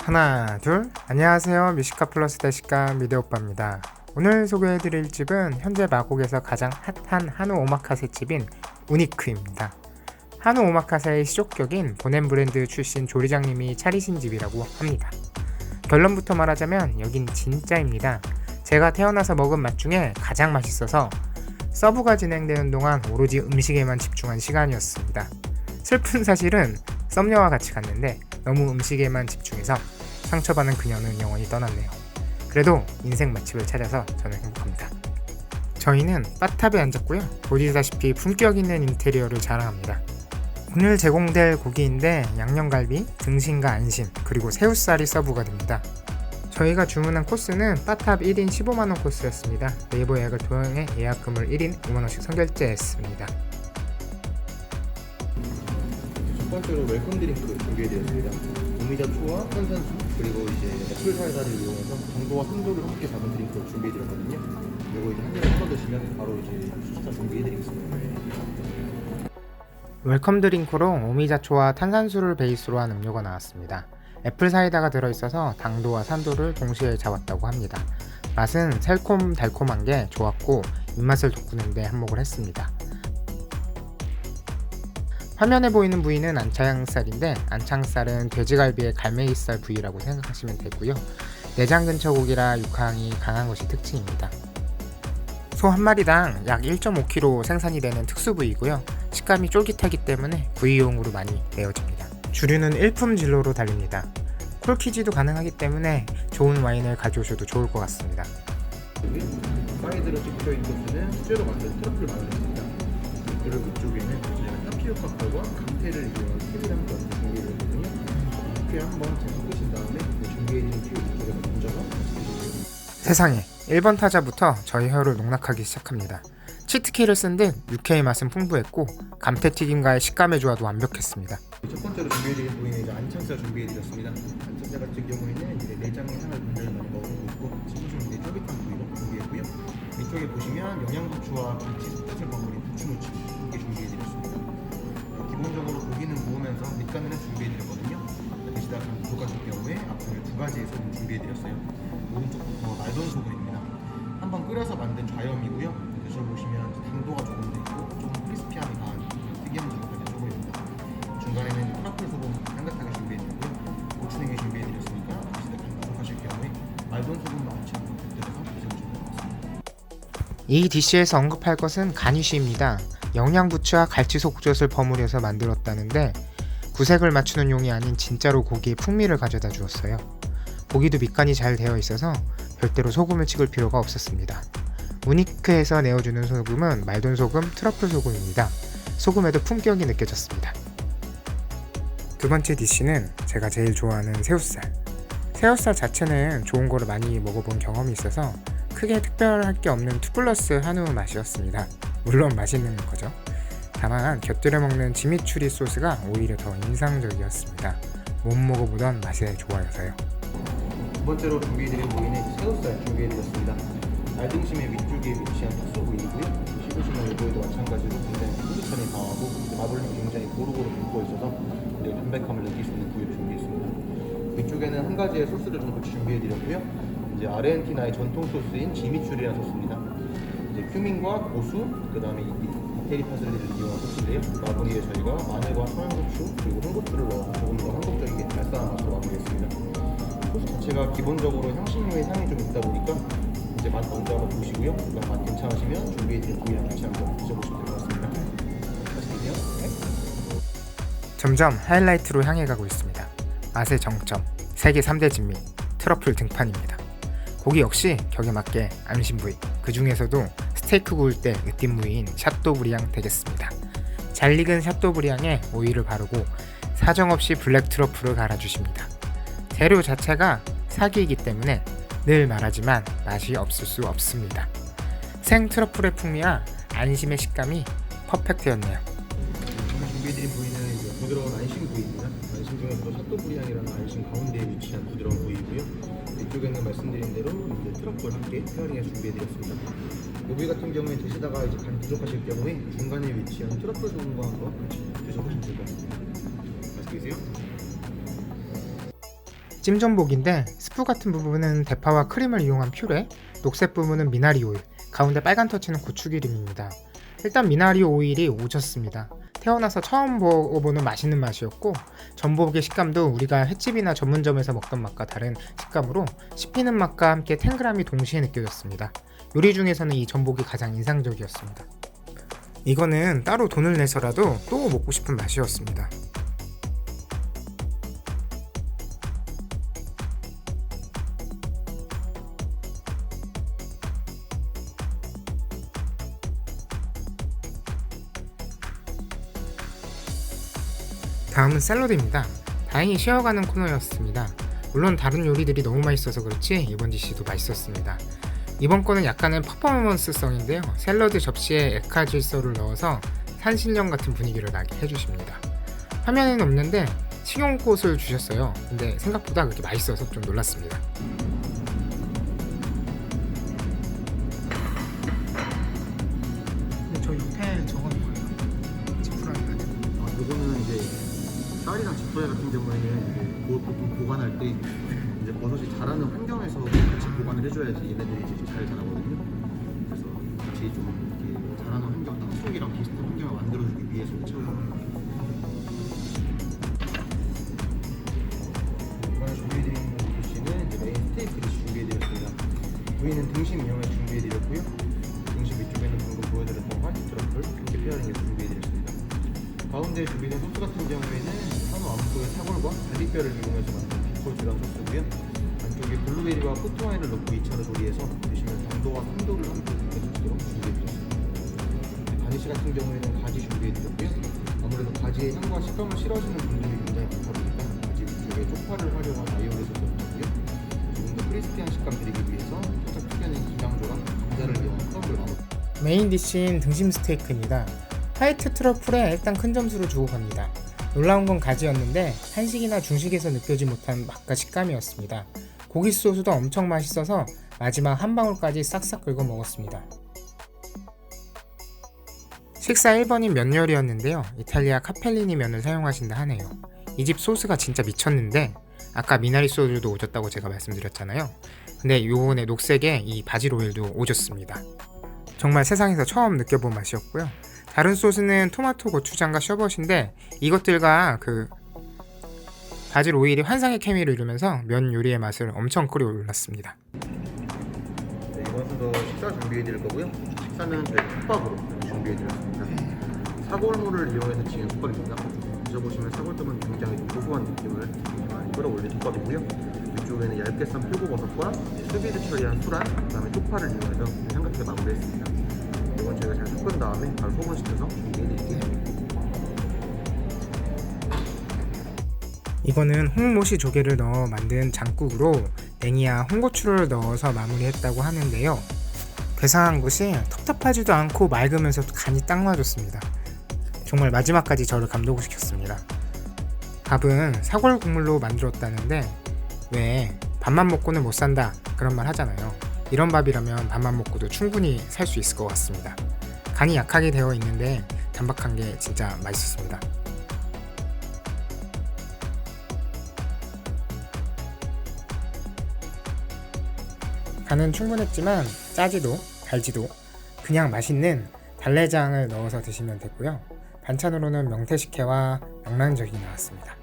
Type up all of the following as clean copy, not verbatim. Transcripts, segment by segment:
하나 둘 안녕하세요. 뮤시카 플러스 대식가 미대오빠입니다. 오늘 소개해드릴 집은 현재 마곡에서 가장 핫한 한우 오마카세 집인 우니크입니다. 한우 오마카세의 시족격인 보냄 브랜드 출신 조리장님이 차리신 집이라고 합니다. 결론부터 말하자면 여긴 진짜입니다. 제가 태어나서 먹은 맛 중에 가장 맛있어서 서브가 진행되는 동안 오로지 음식에만 집중한 시간이었습니다. 슬픈 사실은 썸녀와 같이 갔는데 너무 음식에만 집중해서 상처받은 그녀는 영원히 떠났네요. 그래도 인생 맛집을 찾아서 저는 행복합니다. 저희는 바탑에 앉았고요. 보시다시피 품격 있는 인테리어를 자랑합니다. 오늘 제공될 고기인데 양념갈비, 등심과 안심, 그리고 새우살이 서브가 됩니다. 저희가 주문한 코스는 바탑 1인 15만원 코스였습니다. 네이버 예약을 통해 예약금을 1인 5만원씩 선결제했습니다. 첫 번째로 웰컴 드링크 준비해드렸습니다. 오미자 초와 탄산수 그리고 이제 애플 사이다를 이용해서 당도와 산도를 함께 잡은 드링크를 준비해드렸거든요. 이거 이제 한 잔을 섞어 드시면 바로 이제 수수차 준비해드리겠습니다. 웰컴 드링크로 오미자초와 탄산수를 베이스로 한 음료가 나왔습니다. 애플 사이다가 들어있어서 당도와 산도를 동시에 잡았다고 합니다. 맛은 새콤달콤한 게 좋았고 입맛을 돋구는데 한몫을 했습니다. 화면에 보이는 부위는 안창살인데 안창살은 돼지갈비의 갈매기살 부위라고 생각하시면 되고요. 내장 근처 고기라 육향이 강한 것이 특징입니다. 소 한 마리당 약 1.5kg 생산이 되는 특수 부위고요. 식감이 쫄깃하기 때문에 구이용으로 많이 내어집니다. 주류는 일품 진로로 달립니다. 콜키지도 가능하기 때문에 좋은 와인을 가져오셔도 좋을 것 같습니다. 사이드로 찍혀있는 코스는 수제로 만든 트러플 마요네즈입니다. 그리고 위쪽에는 타피오카 펄과 감태를 이용한 캡이랑 넣은 준비해드렸거든요. 이렇게 한번 잘 섞으신 다음에 준비해드린 큐 이쪽에서 얹어서 세상에 1번 타자부터 저희 혀를 농락하기 시작합니다. 치트키를 쓴 듯 육회의 맛은 풍부했고 감태튀김과의 식감의 조화도 완벽했습니다. 첫 번째로 준비해드린 부위는 이제 안창살 준비해드렸습니다. 안창살 같은 경우에는 이제 내장의 향을 굉장히 많이 먹은 거 있고 지금 이제 쫄깃한 부위로 준비했고요. 이쪽에 보시면 영양부추와 김치 섞어서 버무린 부추무침 함께 준비해드렸습니다. 기본적으로 고기는 구우면서 밑간을 준비해드렸거든요. 드시다가 부족하실 경우에 앞쪽에 두 가지의 소금 준비해드렸어요. 오른쪽부터 말돈 소금입니다. 한번 끓여서 만든 좌염이고요. 드셔보시면 당도가 조금 더 있고 좀 크리스피함이 강한 특이한 소금의 소금입니다. 중간에는 트러플 소금 향긋하게 준비해드리고요. 고추냉이 준비해드렸으니까 드시다가 부족하실 경우에 말돈 소금도 같이 한번 곁들여서 드셔보시면 되겠습니다. 이 디시에서 언급할 것은 가니쉬입니다. 영양부추와 갈치속젓을 버무려서 만들었다는데 구색을 맞추는 용이 아닌 진짜로 고기의 풍미를 가져다 주었어요. 고기도 밑간이 잘 되어 있어서 별도로 소금을 찍을 필요가 없었습니다. 우니크에서 내어주는 소금은 말돈 소금, 트러플 소금입니다. 소금에도 품격이 느껴졌습니다. 두 번째 디시는 제가 제일 좋아하는 새우살. 새우살 자체는 좋은 거를 많이 먹어본 경험이 있어서 크게 특별할 게 없는 2플러스 한우 맛이었습니다. 물론 맛있는 거죠. 다만 곁들여 먹는 지미추리 소스가 오히려 더 인상적이었습니다. 못 먹어보던 맛의 조화여서요. 두 번째로 준비해드린 부위는 새우살 준비해드렸습니다. 알등심의 위쪽에 위치한 특수 부위이고요. 씹으시면 이거에도 마찬가지로 굉장히 푸드처럼 강하고 마블링이 굉장히 고루고루 듬고 있어서 굉장히 담백함을 느낄 수 있는 부위를 준비했습니다. 위쪽에는 한 가지의 소스를 좀 같이 준비해드렸고요. 이제 아르헨티나의 전통 소스인 지미추리라는 소스입니다. 이제 큐민과 고수, 그 다음에 이태리 파슬리를 이용한 소스인데요. 마무리에 저희가 마늘과 청양고추 그리고 홍고추를 넣어 조금 더 한국적이게 달달한 맛으로 마무리했습니다. 소스 자체가 기본적으로 향신료의 향이 좀 있다 보니까 이제 맛 먼저 한번 보시고요. 맛 괜찮으시면 준비해드린 부위랑 같이 한번 드셔보시면 될 것 같습니다. 맛있게요. 네. 점점 하이라이트로 향해 가고 있습니다. 맛의 정점, 세계 3대 진미, 트러플 등판입니다. 고기 역시 격에 맞게 안심 부위, 그 중에서도 스테이크 구울 때 으뜸무이인 샤또브리앙 되겠습니다. 잘 익은 샤또브리앙에 오일을 바르고 사정없이 블랙 트러플을 갈아주십니다. 재료 자체가 사기이기 때문에 늘 말하지만 맛이 없을 수 없습니다. 생 트러플의 풍미와 안심의 식감이 퍼펙트였네요. 오늘 준비해드린 부위는 이제 부드러운 안심 부위입니다. 안심 중에서도 샤또브리앙이라는 안심 가운데에 위치한 부드러운 부위이고요. 이쪽에는 말씀드린 대로 이제 트러플 함께 페어링해서 준비해드렸습니다. 고기 같은 경우에 드시다가 이제 간 부족하실 경우에 중간에 위치한 트러플 소금과 한번 같이 드셔보시면 될 것 같습니다. 맛있게 드세요. 찜전복인데 스프 같은 부분은 대파와 크림을 이용한 퓨레, 녹색 부분은 미나리 오일, 가운데 빨간 터치는 고추기름입니다. 일단 미나리 오일이 오졌습니다. 태어나서 처음 먹어보는 맛있는 맛이었고 전복의 식감도 우리가 횟집이나 전문점에서 먹던 맛과 다른 식감으로 씹히는 맛과 함께 탱글함이 동시에 느껴졌습니다. 요리 중에서는 이 전복이 가장 인상적이었습니다. 이거는 따로 돈을 내서라도 또 먹고 싶은 맛이었습니다. 다음은 샐러드입니다. 다행히 쉬어가는 코너였습니다. 물론 다른 요리들이 너무 맛있어서 그렇지 이번 디시도 맛있었습니다. 이번 거는 약간은 퍼포먼스성인데요. 샐러드 접시에 에카질소를 넣어서 산신령 같은 분위기를 나게 해주십니다. 화면에는 없는데 식용꽃을 주셨어요. 근데 생각보다 그렇게 맛있어서 좀 놀랐습니다. 저 옆에 저건 뭐예요? 지푸라기 같은 이거는 이제 쌀이랑 지푸라기 같은 경우에는 이제 보통 보관할 때 이제 버섯이 자라는 환경에서 같이 보관을 해줘야지 얘네들이 이제 잘 자라거든요. 그래서 같이 좀 이렇게 자라는 환경, 땅속이랑 비슷한 환경을 만들어주기 위해서 채워줍니다. 이번에 준비해드린 디시는 이제 메인 스테이크 디시 준비해드렸습니다. 부위는 등심 이용해 준비해드렸고요. 등심 위쪽에는 방금 보여드렸던 화이트 트러플 이렇게 페어링해서 준비해드렸습니다. 가운데 준비된 소스 같은 경우에는 한우 암소의 사골과 갈비뼈를 이용해서 만든 비콜즈랑 소스고요. 안쪽에 블루베리와 포트와인을 넣고 2차로 조리해서 드시면 당도와 산도를 함께 느껴주시도록 준비해드렸습니다. 가니쉬 같은 경우에는 가지 준비해드렸고요. 아무래도 가지의 향과 식감을 싫어하시는 분들이 굉장히 많다 보니까 가지 위쪽에 쪽파를 활용한 아이오리 소스를 넣었고요. 조금 더 크리스피한 식감 드리기 위해서 살짝 튀겨낸 기장조랑 감자를 이용한 크럼블 마무리. 메인 디시인 등심 스테이크입니다. 화이트 트러플에 일단 큰 점수를 주고 갑니다. 놀라운 건 가지였는데 한식이나 중식에서 느끼지 못한 맛과 식감이었습니다. 고기 소스도 엄청 맛있어서 마지막 한 방울까지 싹싹 긁어 먹었습니다. 식사 1번인 면 요리였는데요. 이탈리아 카펠리니 면을 사용하신다 하네요. 이 집 소스가 진짜 미쳤는데 아까 미나리 소주도 오졌다고 제가 말씀드렸잖아요. 근데 요번에 녹색에 이 바질 오일도 오졌습니다. 정말 세상에서 처음 느껴본 맛이었고요. 다른 소스는 토마토 고추장과 셔벗인데 이것들과 그 바질 오일이 환상의 케미를 이루면서 면 요리의 맛을 엄청 끌어올렸습니다. 네, 이번 순서 식사 준비해드릴 거고요. 식사는 저희 솥밥으로 준비해드렸습니다. 사골물을 이용해서 지은 솥밥입니다. 드셔보시면 사골점은 굉장히 좀 고소한 느낌을 많이 끌어올린 솥밥이고요. 위쪽에는 얇게 썬 표고버섯과 수비드 처리한 수란, 그 다음에 쪽파를 이용해서 향긋하게 마무리했습니다. 이건 저희가 잘 섞은 다음에 바로 소분시켜서 준비해드릴게요. 이거는 홍모시 조개를 넣어 만든 장국으로 냉이와 홍고추를 넣어서 마무리했다고 하는데요. 괴상한 것이 텁텁하지도 않고 맑으면서도 간이 딱 맞았습니다. 정말 마지막까지 저를 감동시켰습니다. 밥은 사골 국물로 만들었다는데 왜 밥만 먹고는 못 산다 그런 말 하잖아요. 이런 밥이라면 밥만 먹고도 충분히 살 수 있을 것 같습니다. 간이 약하게 되어 있는데 단박한 게 진짜 맛있었습니다. 간은 충분했지만 짜지도 달지도 그냥 맛있는 달래장을 넣어서 드시면 되고요. 반찬으로는 명태식혜와 명란젓이 나왔습니다.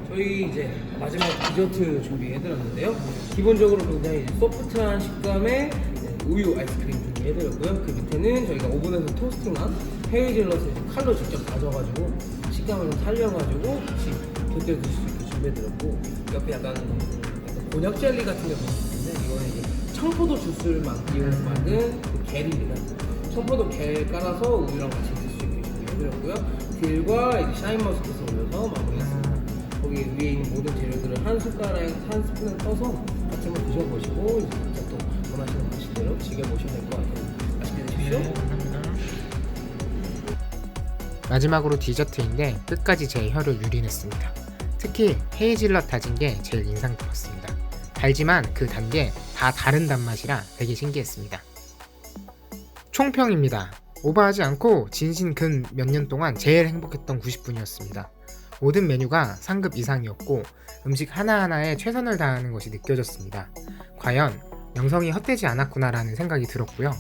저희 이제 마지막 디저트 준비해드렸는데요. 기본적으로 굉장히 소프트한 식감의 우유 아이스크림 준비해드렸고요. 그 밑에는 저희가 오븐에서 토스팅한 헤이즐넛을 칼로 직접 다져가지고 식감을 좀 살려가지고 같이 곁들여 드실 수 있게 준비해드렸고, 옆에 약간 곤약 젤리 같은 게 보이시는데 이거는 이제 청포도 주스를 이용해서 만든 그 겔입니다. 청포도 겔 깔아서 우유랑 같이 드실 수 있게 준비해드렸고요. 딜과 이제 샤인머스켓을 올려서 마무리했습니다. 거기 위에 있는 모든 재료들을 한 숟가락, 한 스푼을 떠서 같이 한번 드셔보시고 이제 각자 또 원하시는 맛대로 즐겨보시면 될 것 같아요. 맛있게 드십시오. 마지막으로 디저트인데 끝까지 제 혀를 유린했습니다. 특히 헤이즐넛 다진 게 제일 인상 깊었습니다. 달지만 그 단 게 다 다른 단맛이라 되게 신기했습니다. 총평입니다. 오버하지 않고 진심 근 몇 년 동안 제일 행복했던 90분이었습니다. 모든 메뉴가 상급 이상이었고 음식 하나하나에 최선을 다하는 것이 느껴졌습니다. 과연 명성이 헛되지 않았구나라는 생각이 들었고요.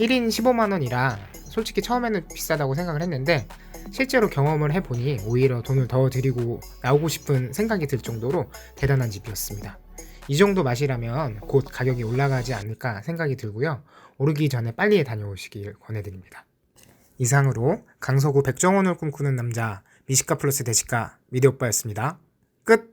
1인 15만원이라 솔직히 처음에는 비싸다고 생각을 했는데 실제로 경험을 해보니 오히려 돈을 더 드리고 나오고 싶은 생각이 들 정도로 대단한 집이었습니다. 이 정도 맛이라면 곧 가격이 올라가지 않을까 생각이 들고요. 오르기 전에 빨리 다녀오시길 권해드립니다. 이상으로 강서구 백종원을 꿈꾸는 남자 미식가 플러스 대식가 미디오빠였습니다. 끝!